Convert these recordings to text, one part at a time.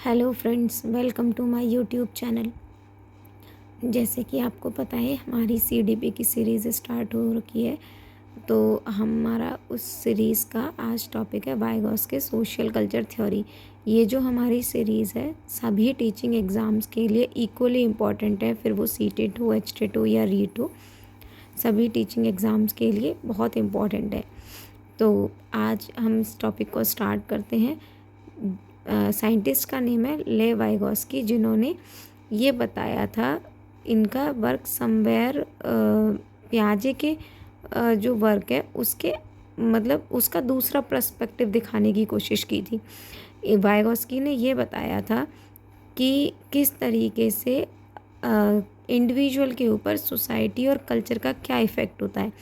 Hello friends, welcome to my YouTube channel. जैसे कि आपको पता है हमारी सीडीपी की सीरीज़ स्टार्ट हो रखी है। तो हमारा उस सीरीज़ का आज टॉपिक है वाइगॉस्की सोशल कल्चर थ्योरी। ये जो हमारी सीरीज़ है सभी टीचिंग एग्ज़ाम्स के लिए इक्वली इम्पॉर्टेंट है, फिर वो सीटेट हो, एचटेट हो या रीट हो, सभी टीचिंग एग्ज़ाम्स के लिए बहुत इम्पॉर्टेंट है। तो आज हम इस टॉपिक को स्टार्ट करते हैं। साइंटिस्ट का नेम है ले वाइगॉस्की, जिन्होंने ये बताया था, इनका वर्क समवेयर पियाजे के जो वर्क है उसके मतलब उसका दूसरा पर्सपेक्टिव दिखाने की कोशिश की थी। वाइगॉस्की ने ये बताया था कि किस तरीके से इंडिविजुअल के ऊपर सोसाइटी और कल्चर का क्या इफ़ेक्ट होता है।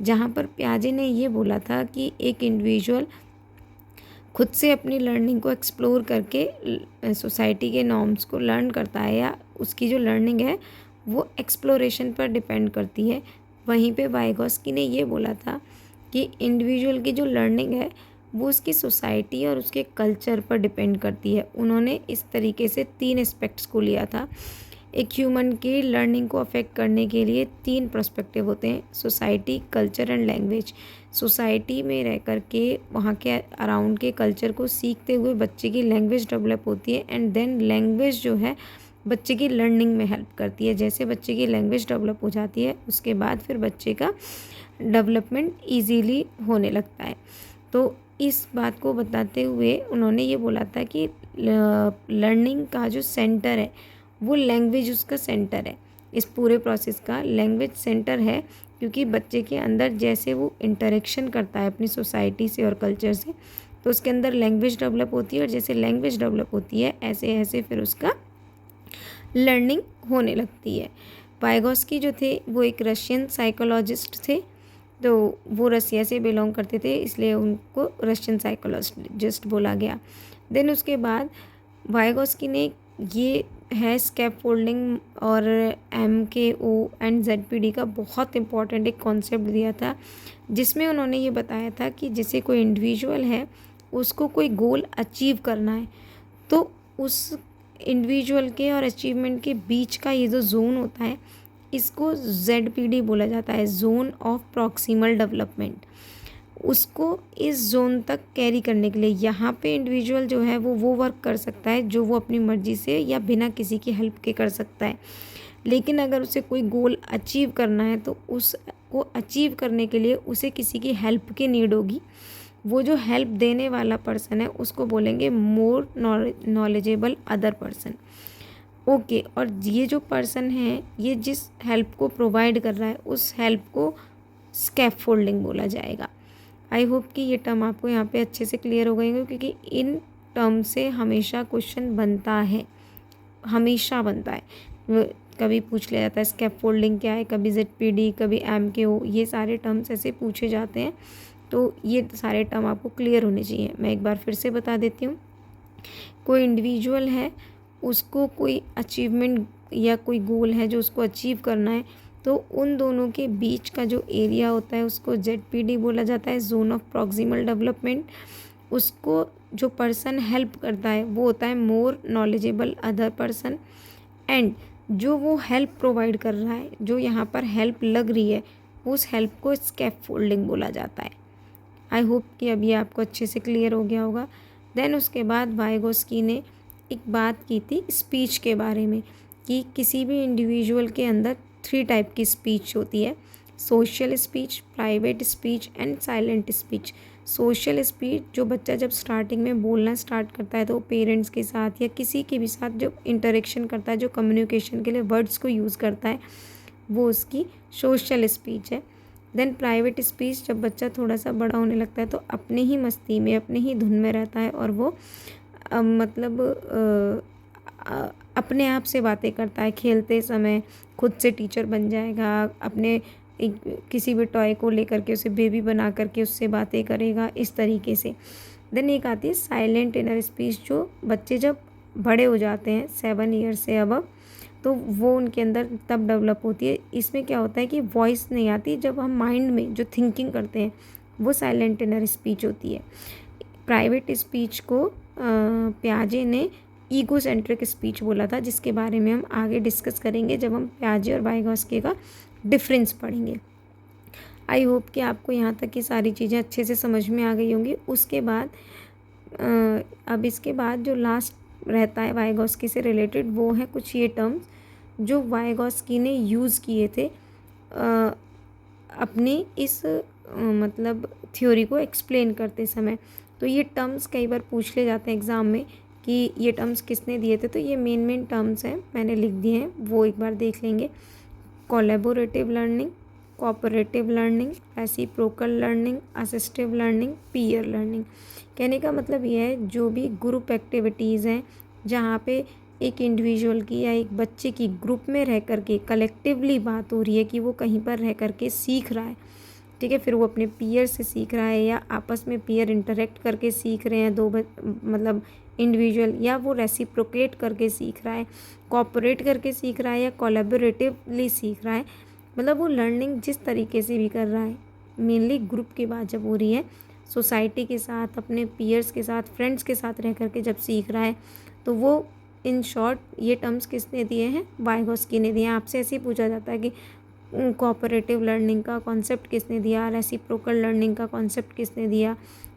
जहाँ पर पियाजे ने ये बोला था कि एक इंडिविजुअल खुद से अपनी लर्निंग को एक्सप्लोर करके सोसाइटी के नॉर्म्स को लर्न करता है, या उसकी जो लर्निंग है वो एक्सप्लोरेशन पर डिपेंड करती है। वहीं पे वाइगॉस्की ने ये बोला था कि इंडिविजुअल की जो लर्निंग है वो उसकी सोसाइटी और उसके कल्चर पर डिपेंड करती है। उन्होंने इस तरीके से 3 एस्पेक्ट्स को लिया था। एक ह्यूमन की लर्निंग को अफेक्ट करने के लिए 3 पर्सपेक्टिव होते हैं: society, culture and language. Society में रह कर के वहाँ के अराउंड के कल्चर को सीखते हुए बच्चे की लैंग्वेज डेवलप होती है, एंड देन लैंग्वेज जो है बच्चे की लर्निंग में हेल्प करती है। जैसे बच्चे की लैंग्वेज डेवलप हो जाती है उसके बाद फिर बच्चे का डेवलपमेंट ईजीली होने लगता है। तो इस बात को बताते हुए उन्होंने ये बोला था कि लर्निंग का जो सेंटर है वो लैंग्वेज उसका सेंटर है। इस पूरे प्रोसेस का लैंग्वेज सेंटर है, क्योंकि बच्चे के अंदर जैसे वो इंटरेक्शन करता है अपनी सोसाइटी से और कल्चर से, तो उसके अंदर लैंग्वेज डेवलप होती है, और जैसे लैंग्वेज डेवलप होती है ऐसे ऐसे फिर उसका लर्निंग होने लगती है। वाइगॉस्की जो थे वो एक रशियन साइकोलॉजिस्ट थे। तो वो रसिया से बिलोंग करते थे, इसलिए उनको रशियन साइकोलॉजिस्ट बोला गया। देन उसके बाद वाइगॉस्की ने ये है स्कैफोल्डिंग और MKO एंड ZPD का बहुत इंपॉर्टेंट एक कॉन्सेप्ट दिया था, जिसमें उन्होंने ये बताया था कि जैसे कोई इंडिविजुअल है उसको कोई गोल अचीव करना है, तो उस इंडिविजुअल के और अचीवमेंट के बीच का ये जो जोन होता है इसको ZPD बोला जाता है, जोन ऑफ प्रॉक्सिमल डेवलपमेंट। उसको इस जोन तक कैरी करने के लिए यहाँ पे इंडिविजुअल जो है वो वर्क कर सकता है जो वो अपनी मर्जी से या बिना किसी की हेल्प के कर सकता है। लेकिन अगर उसे कोई गोल अचीव करना है तो उसको अचीव करने के लिए उसे किसी की हेल्प की नीड होगी। वो जो हेल्प देने वाला पर्सन है उसको बोलेंगे more knowledgeable other person. Okay, और ये जो पर्सन है ये जिस हेल्प को प्रोवाइड कर रहा है उस हेल्प को स्कैफोल्डिंग बोला जाएगा। आई होप कि ये टर्म आपको यहाँ पे अच्छे से क्लियर हो गई होगी, क्योंकि इन टर्म से हमेशा क्वेश्चन बनता है, हमेशा बनता है। कभी पूछ लिया जाता है स्कैफोल्डिंग क्या है, कभी ZPD, कभी MKO, ये सारे टर्म्स ऐसे पूछे जाते हैं। तो ये सारे टर्म आपको क्लियर होने चाहिए। मैं एक बार फिर से बता देती हूँ। कोई इंडिविजुअल है, उसको कोई अचीवमेंट या कोई गोल है जो उसको अचीव करना है, तो उन दोनों के बीच का जो एरिया होता है उसको ZPD बोला जाता है, जोन ऑफ प्रॉक्सिमल डेवलपमेंट। उसको जो पर्सन हेल्प करता है वो होता है more knowledgeable other person, and जो वो हेल्प प्रोवाइड कर रहा है, जो यहाँ पर हेल्प लग रही है, उस हेल्प को स्कैफोल्डिंग बोला जाता है। आई होप कि अब ये आपको अच्छे से क्लियर हो गया होगा। देन उसके बाद वाइगॉस्की ने एक बात की थी स्पीच के बारे में, कि किसी भी इंडिविजुअल के अंदर 3 टाइप की स्पीच होती है: social speech, private speech and silent speech. Social speech जो बच्चा जब स्टार्टिंग में बोलना स्टार्ट करता है तो पेरेंट्स के साथ या किसी के भी साथ जो इंटरेक्शन करता है, जो कम्युनिकेशन के लिए वर्ड्स को यूज़ करता है, वो उसकी सोशल स्पीच है। देन प्राइवेट स्पीच, जब बच्चा थोड़ा सा बड़ा होने लगता है तो अपने ही मस्ती में, अपने ही धुन में रहता है, और वो अपने आप से बातें करता है। खेलते समय खुद से टीचर बन जाएगा, अपने किसी भी टॉय को लेकर के उसे बेबी बना करके उससे बातें करेगा, इस तरीके से। देन एक आती है साइलेंट इनर स्पीच, जो बच्चे जब बड़े हो जाते हैं 7 ईयर से अबव, तो वो उनके अंदर तब डेवलप होती है। इसमें क्या होता है कि वॉइस नहीं आती, जब हम माइंड में जो थिंकिंग करते हैं वो साइलेंट इनर स्पीच होती है। प्राइवेट स्पीच को पियाजे ने ईगो सेंट्रिक स्पीच बोला था, जिसके बारे में हम आगे डिस्कस करेंगे जब हम पियाजे और वाइगॉस्की का डिफरेंस पढ़ेंगे। आई होप कि आपको यहाँ तक की सारी चीज़ें अच्छे से समझ में आ गई होंगी। उसके बाद अब इसके बाद जो लास्ट रहता है वाइगॉस्की से रिलेटेड, वो है कुछ ये टर्म्स जो वाइगॉस्की ने यूज़ किए थे अपनी इस मतलब थ्योरी को एक्सप्लेन करते समय। तो ये टर्म्स कई बार पूछ ले जाते हैं एग्ज़ाम में कि ये टर्म्स किसने दिए थे। तो ये मेन टर्म्स हैं, मैंने लिख दिए हैं, वो एक बार देख लेंगे। Collaborative learning, cooperative learning, reciprocal learning, assistive learning, peer learning. कहने का मतलब ये है जो भी ग्रुप एक्टिविटीज़ हैं जहाँ पे एक इंडिविजुअल की या एक बच्चे की ग्रुप में रह कर के कलेक्टिवली बात हो रही है कि वो कहीं पर रह कर के सीख रहा है, ठीक है, फिर वो अपने पीयर से सीख रहा है या आपस में पीयर इंटरेक्ट करके सीख रहे हैं दो मतलब इंडिविजुअल, या वो रेसिप्रोकेट करके सीख रहा है, कोऑपरेट करके सीख रहा है, या कोलैबोरेटिवली सीख रहा है। मतलब वो लर्निंग जिस तरीके से भी कर रहा है, मेनली ग्रुप की बात जब हो रही है, सोसाइटी के साथ, अपने पीयर्स के साथ, फ्रेंड्स के साथ रह करके जब सीख रहा है, तो वो इन शॉर्ट ये टर्म्स किसने दिए हैं, वाइगॉस्की ने दिए हैं। आपसे ऐसे ही पूछा जाता है कि कोऑपरेटिव लर्निंग का कॉन्सेप्ट किसने दिया, रेसिप्रोकल लर्निंग का कॉन्सेप्ट किसने दिया।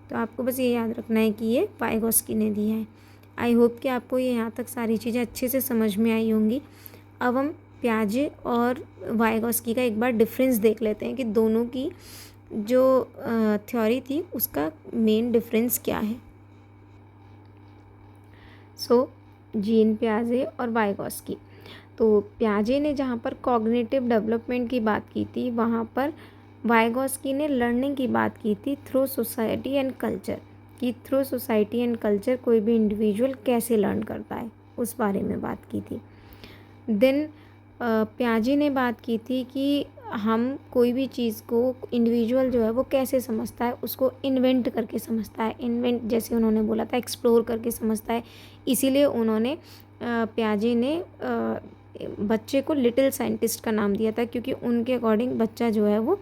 तो आपको बस ये याद रखना है कि ये वाइगॉस्की ने दिया है। आई होप कि आपको ये यहाँ तक सारी चीज़ें अच्छे से समझ में आई होंगी। अब हम पियाजे और वाइगॉस्की का एक बार डिफरेंस देख लेते हैं कि दोनों की जो थ्योरी थी उसका मेन डिफरेंस क्या है। जीन पियाजे और वाइगॉस्की। तो पियाजे ने जहाँ पर कॉग्निटिव डेवलपमेंट की बात की थी, वहाँ पर वाइगॉस्की ने लर्निंग की बात की थी थ्रू सोसाइटी एंड कल्चर, कि थ्रू सोसाइटी एंड कल्चर कोई भी इंडिविजुअल कैसे लर्न करता है, उस बारे में बात की थी। देन पियाजे ने बात की थी कि हम कोई भी चीज़ को इंडिविजुअल जो है वो कैसे समझता है, उसको इन्वेंट करके समझता है। इन्वेंट जैसे उन्होंने बोला था, एक्सप्लोर करके समझता है। इसीलिए उन्होंने पियाजे ने बच्चे को लिटिल साइंटिस्ट का नाम दिया था, क्योंकि उनके अकॉर्डिंग बच्चा जो है वो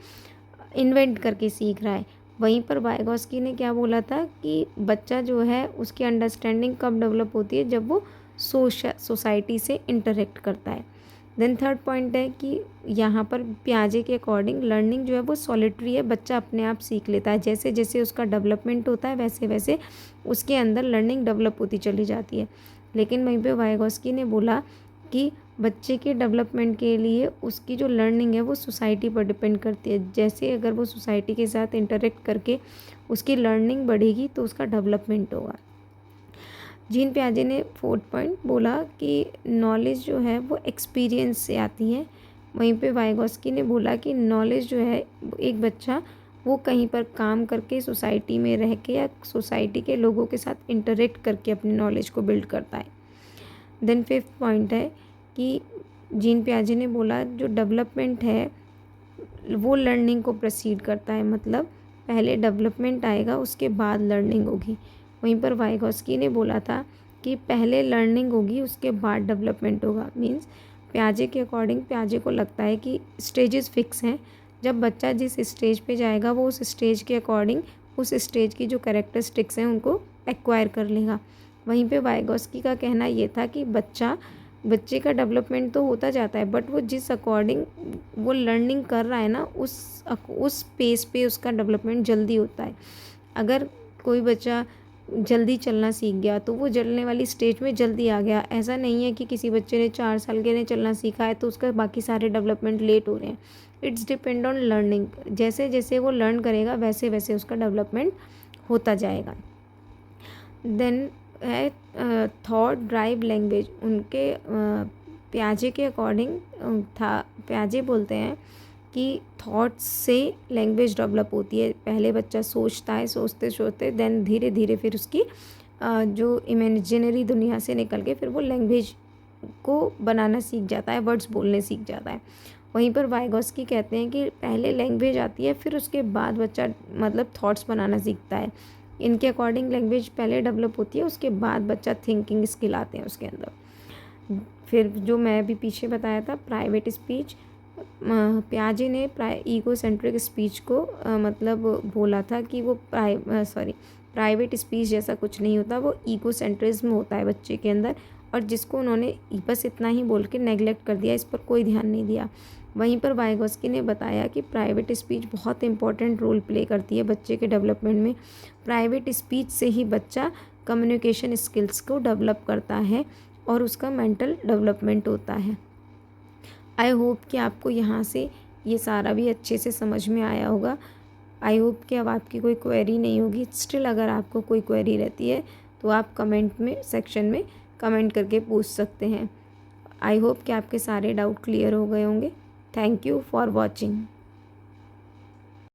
इन्वेंट करके सीख रहा है। वहीं पर वाइगॉस्की ने क्या बोला था कि बच्चा जो है उसकी अंडरस्टैंडिंग कब डेवलप होती है, जब वो सोसाइटी से इंटरेक्ट करता है। देन थर्ड पॉइंट है कि यहाँ पर पियाजे के अकॉर्डिंग लर्निंग जो है वो सॉलिटरी है, बच्चा अपने आप सीख लेता है। जैसे जैसे उसका डेवलपमेंट होता है वैसे वैसे उसके अंदर लर्निंग डेवलप होती चली जाती है। लेकिन वहीं पे वाइगॉस्की ने बोला कि बच्चे के डेवलपमेंट के लिए उसकी जो लर्निंग है वो सोसाइटी पर डिपेंड करती है। जैसे अगर वो सोसाइटी के साथ इंटरेक्ट करके उसकी लर्निंग बढ़ेगी तो उसका डेवलपमेंट होगा। जीन पियाजे ने फोर्थ पॉइंट बोला कि नॉलेज जो है वो एक्सपीरियंस से आती है। वहीं पे वाइगॉस्की ने बोला कि नॉलेज जो है एक बच्चा वो कहीं पर काम करके, सोसाइटी में रह के या सोसाइटी के लोगों के साथ इंटरेक्ट करके अपनी नॉलेज को बिल्ड करता है। देन फिफ्थ पॉइंट है कि जीन पियाजे ने बोला जो डेवलपमेंट है वो लर्निंग को प्रोसीड करता है, मतलब पहले डेवलपमेंट आएगा उसके बाद लर्निंग होगी। वहीं पर वाइगॉस्की ने बोला था कि पहले लर्निंग होगी उसके बाद डेवलपमेंट होगा। मीन्स पियाजे के अकॉर्डिंग पियाजे को लगता है कि स्टेजेस फिक्स हैं, जब बच्चा जिस स्टेज पे जाएगा वो उस स्टेज के अकॉर्डिंग उस स्टेज की जो कैरेक्टरिस्टिक्स हैं उनको एक्वायर कर लेगा। वहीं पे वाइगॉस्की का कहना ये था कि बच्चे का डेवलपमेंट तो होता जाता है, बट वो जिस अकॉर्डिंग वो लर्निंग कर रहा है ना उस पेस पे उसका डेवलपमेंट जल्दी होता है। अगर कोई बच्चा जल्दी चलना सीख गया तो वो चलने वाली स्टेज में जल्दी आ गया। ऐसा नहीं है कि किसी बच्चे ने 4 साल के ने चलना सीखा है तो उसका बाकी सारे डेवलपमेंट लेट हो रहे हैं। इट्स डिपेंड ऑन लर्निंग, जैसे जैसे वो लर्न करेगा वैसे वैसे उसका डेवलपमेंट होता जाएगा। देन है थॉट ड्राइव लैंग्वेज। उनके पियाजे के अकॉर्डिंग पियाजे बोलते हैं कि थॉट्स से लैंग्वेज डेवलप होती है। पहले बच्चा सोचता है, सोचते सोचते देन धीरे धीरे फिर उसकी जो इमेजिनरी दुनिया से निकल के फिर वो लैंग्वेज को बनाना सीख जाता है, वर्ड्स बोलने सीख जाता है। वहीं पर वाइगॉस्की कहते हैं कि पहले लैंग्वेज आती है फिर उसके बाद बच्चा मतलब थॉट्स बनाना सीखता है। इनके अकॉर्डिंग लैंग्वेज पहले डेवलप होती है, उसके बाद बच्चा थिंकिंग स्किल आते हैं उसके अंदर। फिर जो मैं अभी पीछे बताया था प्राइवेट स्पीच, पियाजे ने ईगो सेंट्रिक स्पीच को मतलब बोला था कि वो प्राइवेट स्पीच जैसा कुछ नहीं होता, वो ईगो सेंट्रिज्म होता है बच्चे के अंदर, और जिसको उन्होंने बस इतना ही बोल के नेगलेक्ट कर दिया, इस पर कोई ध्यान नहीं दिया। वहीं पर वाइगोस्की ने बताया कि प्राइवेट स्पीच बहुत इंपॉर्टेंट रोल प्ले करती है बच्चे के डेवलपमेंट में। प्राइवेट स्पीच से ही बच्चा कम्युनिकेशन स्किल्स को डेवलप करता है और उसका मेंटल डेवलपमेंट होता है। आई होप कि आपको यहाँ से ये सारा भी अच्छे से समझ में आया होगा। आई होप कि अब आपकी कोई क्वेरी नहीं होगी। स्टिल अगर आपको कोई क्वेरी रहती है तो आप कमेंट में सेक्शन में कमेंट करके पूछ सकते हैं। आई होप कि आपके सारे डाउट क्लियर हो गए होंगे। Thank you for watching.